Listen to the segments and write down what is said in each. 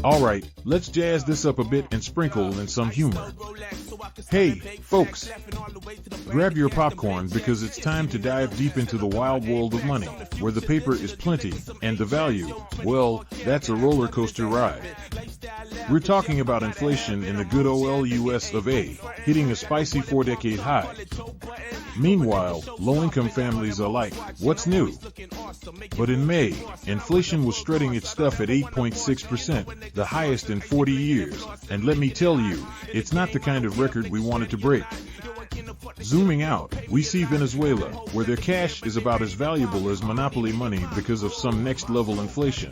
Alright, let's jazz this up a bit and sprinkle in some humor. Hey, folks, grab your popcorn because it's time to dive deep into the wild world of money, where the paper is plenty, and the value, well, that's a roller coaster ride. We're talking about inflation in the good old US of A, hitting a spicy 4-decade high. Meanwhile, low-income families are like, what's new? But in May, inflation was strutting its stuff at 8.6%, the highest in 40 years, and let me tell you, it's not the kind of record we wanted to break. Zooming out, we see Venezuela, where their cash is about as valuable as monopoly money because of some next-level inflation.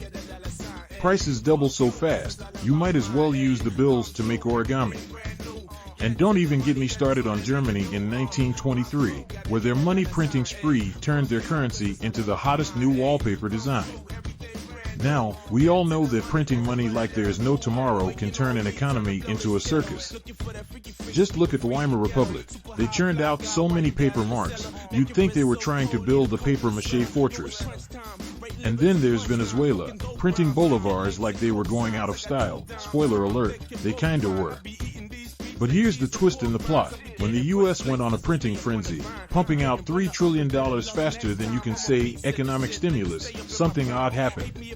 Prices double so fast, you might as well use the bills to make origami. And don't even get me started on Germany in 1923, where their money printing spree turned their currency into the hottest new wallpaper design. Now, we all know that printing money like there's no tomorrow can turn an economy into a circus. Just look at the Weimar Republic. They churned out so many paper marks, you'd think they were trying to build a papier-mâché fortress. And then there's Venezuela, printing bolivars like they were going out of style. Spoiler alert, they kinda were. But here's the twist in the plot. When the US went on a printing frenzy, pumping out $3 trillion faster than you can say economic stimulus, something odd happened.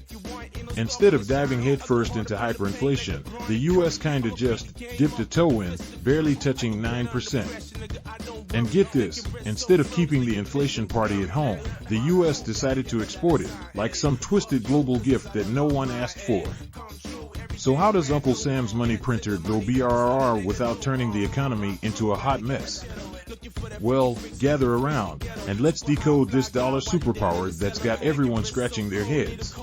Instead of diving headfirst into hyperinflation, the US kinda just dipped a toe in, barely touching 9%. And get this, instead of keeping the inflation party at home, the US decided to export it, like some twisted global gift that no one asked for. So how does Uncle Sam's money printer go BRRR without turning the economy into a hot mess? Well, gather around, and let's decode this dollar superpower that's got everyone scratching their heads.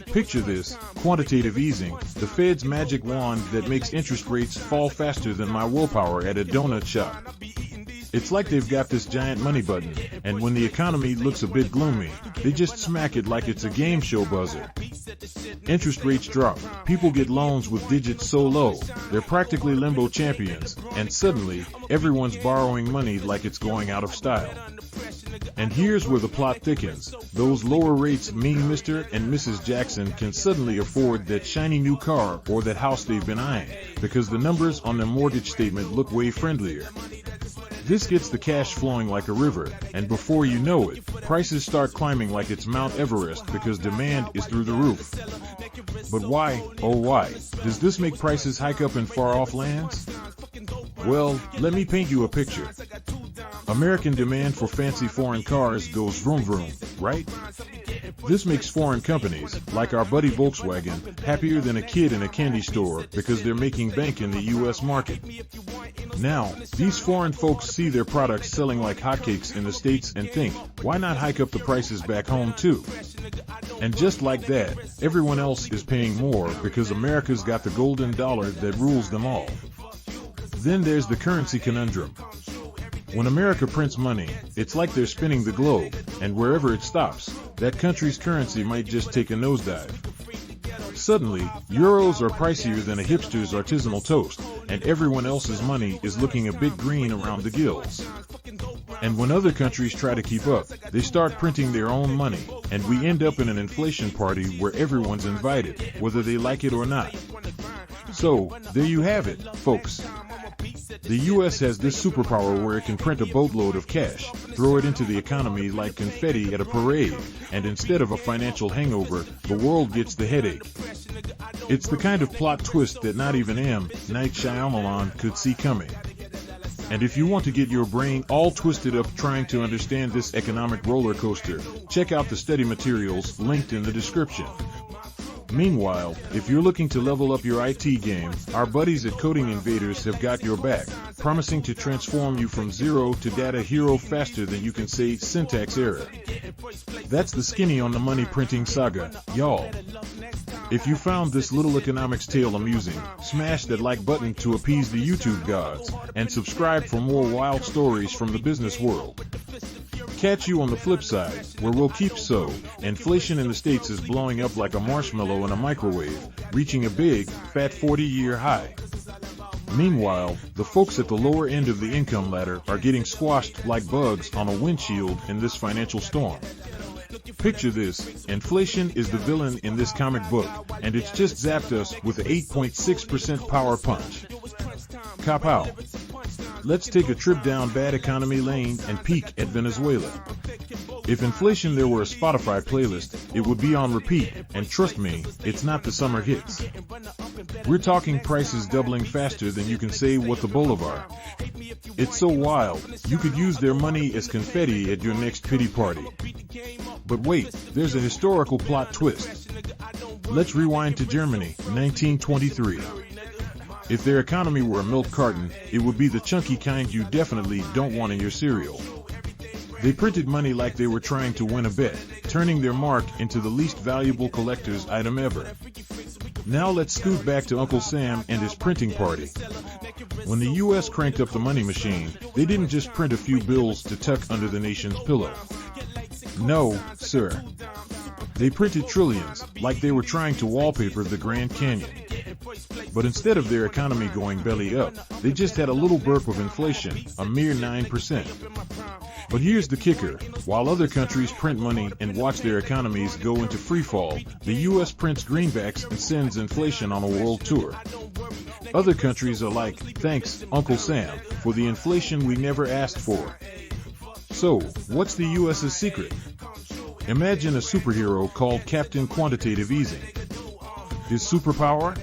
Picture this, quantitative easing, the Fed's magic wand that makes interest rates fall faster than my willpower at a donut shop. It's like they've got this giant money button, and when the economy looks a bit gloomy, they just smack it like it's a game show buzzer. Interest rates drop, people get loans with digits so low, they're practically limbo champions, and suddenly, everyone's borrowing money like it's going out of style. And here's where the plot thickens. Those lower rates mean Mr. and Mrs. Jackson can suddenly afford that shiny new car or that house they've been eyeing, because the numbers on their mortgage statement look way friendlier. This gets the cash flowing like a river, and before you know it, prices start climbing like it's Mount Everest because demand is through the roof. But why, oh why, does this make prices hike up in far-off lands? Well, let me paint you a picture. American demand for fancy foreign cars goes vroom vroom, right? This makes foreign companies, like our buddy Volkswagen, happier than a kid in a candy store because they're making bank in the US market. Now, these foreign folks see their products selling like hotcakes in the States and think, why not hike up the prices back home too? And just like that, everyone else is paying more because America's got the golden dollar that rules them all. Then there's the currency conundrum. When America prints money, it's like they're spinning the globe, and wherever it stops, that country's currency might just take a nosedive. Suddenly, euros are pricier than a hipster's artisanal toast, and everyone else's money is looking a bit green around the gills. And when other countries try to keep up, they start printing their own money, and we end up in an inflation party where everyone's invited, whether they like it or not. So, there you have it, folks. The US has this superpower where it can print a boatload of cash, throw it into the economy like confetti at a parade, and instead of a financial hangover, the world gets the headache. It's the kind of plot twist that not even M. Night Shyamalan could see coming. And if you want to get your brain all twisted up trying to understand this economic roller coaster, check out the study materials linked in the description. Meanwhile, if you're looking to level up your IT game, our buddies at Coding Invaders have got your back, promising to transform you from zero to data hero faster than you can say syntax error. That's the skinny on the money printing saga, y'all. If you found this little economics tale amusing, smash that like button to appease the YouTube gods, and subscribe for more wild stories from the business world. Catch you on the flip side, where we'll keep inflation in the States is blowing up like a marshmallow in a microwave, reaching a big, fat 40-year high. Meanwhile, the folks at the lower end of the income ladder are getting squashed like bugs on a windshield in this financial storm. Picture this, inflation is the villain in this comic book, and it's just zapped us with an 8.6% power punch. Cop out. Let's take a trip down bad economy lane and peek at Venezuela. If inflation there were a Spotify playlist, it would be on repeat, and trust me, it's not the summer hits. We're talking prices doubling faster than you can say what the Bolivar. It's so wild, you could use their money as confetti at your next pity party. But wait, there's a historical plot twist. Let's rewind to Germany, 1923. If their economy were a milk carton, it would be the chunky kind you definitely don't want in your cereal. They printed money like they were trying to win a bet, turning their mark into the least valuable collector's item ever. Now let's scoot back to Uncle Sam and his printing party. When the U.S. cranked up the money machine, they didn't just print a few bills to tuck under the nation's pillow. No, sir. They printed trillions, like they were trying to wallpaper the Grand Canyon. But instead of their economy going belly up, they just had a little burp of inflation, a mere 9%. But here's the kicker. While other countries print money and watch their economies go into freefall, the U.S. prints greenbacks and sends inflation on a world tour. Other countries are like, thanks, Uncle Sam, for the inflation we never asked for. So, what's the U.S.'s secret? Imagine a superhero called Captain Quantitative Easing. His superpower?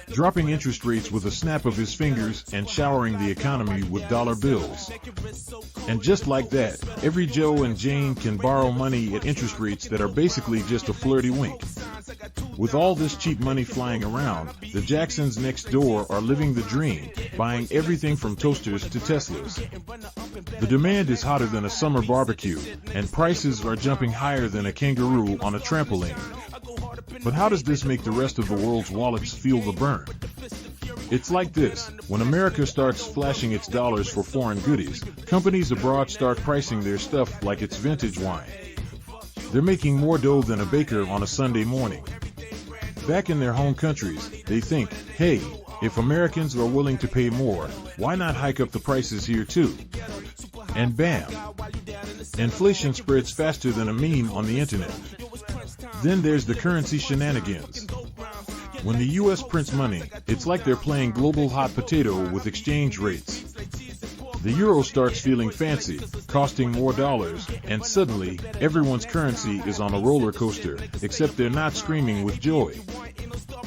Dropping interest rates with a snap of his fingers and showering the economy with dollar bills. And just like that, every Joe and Jane can borrow money at interest rates that are basically just a flirty wink. With all this cheap money flying around, the Jacksons next door are living the dream, buying everything from toasters to Teslas. The demand is hotter than a summer barbecue, and prices are jumping higher than a kangaroo on a trampoline. But how does this make the rest of the world's wallets feel the burn? It's like this. When America starts flashing its dollars for foreign goodies, companies abroad start pricing their stuff like it's vintage wine. They're making more dough than a baker on a Sunday morning. Back in their home countries, they think, hey, if Americans are willing to pay more, why not hike up the prices here too? And bam! Inflation spreads faster than a meme on the internet. Then there's the currency shenanigans. When the U.S. prints money, it's like they're playing global hot potato with exchange rates. The euro starts feeling fancy, costing more dollars, and suddenly, everyone's currency is on a roller coaster, except they're not screaming with joy.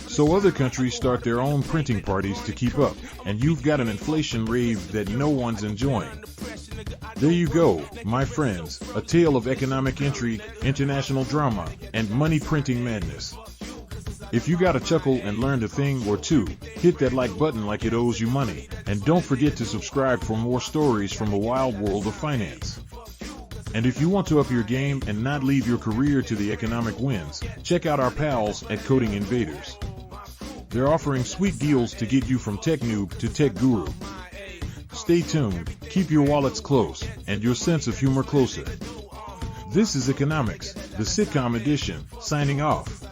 So other countries start their own printing parties to keep up, and you've got an inflation rave that no one's enjoying. There you go, my friends, a tale of economic intrigue, international drama, and money printing madness. If you got a chuckle and learned a thing or two, hit that like button like it owes you money, and don't forget to subscribe for more stories from the wild world of finance. And if you want to up your game and not leave your career to the economic winds, check out our pals at Coding Invaders. They're offering sweet deals to get you from tech noob to tech guru. Stay tuned, keep your wallets close, and your sense of humor closer. This is Economics, the sitcom edition, signing off.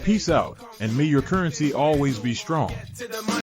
Peace out, and may your currency always be strong.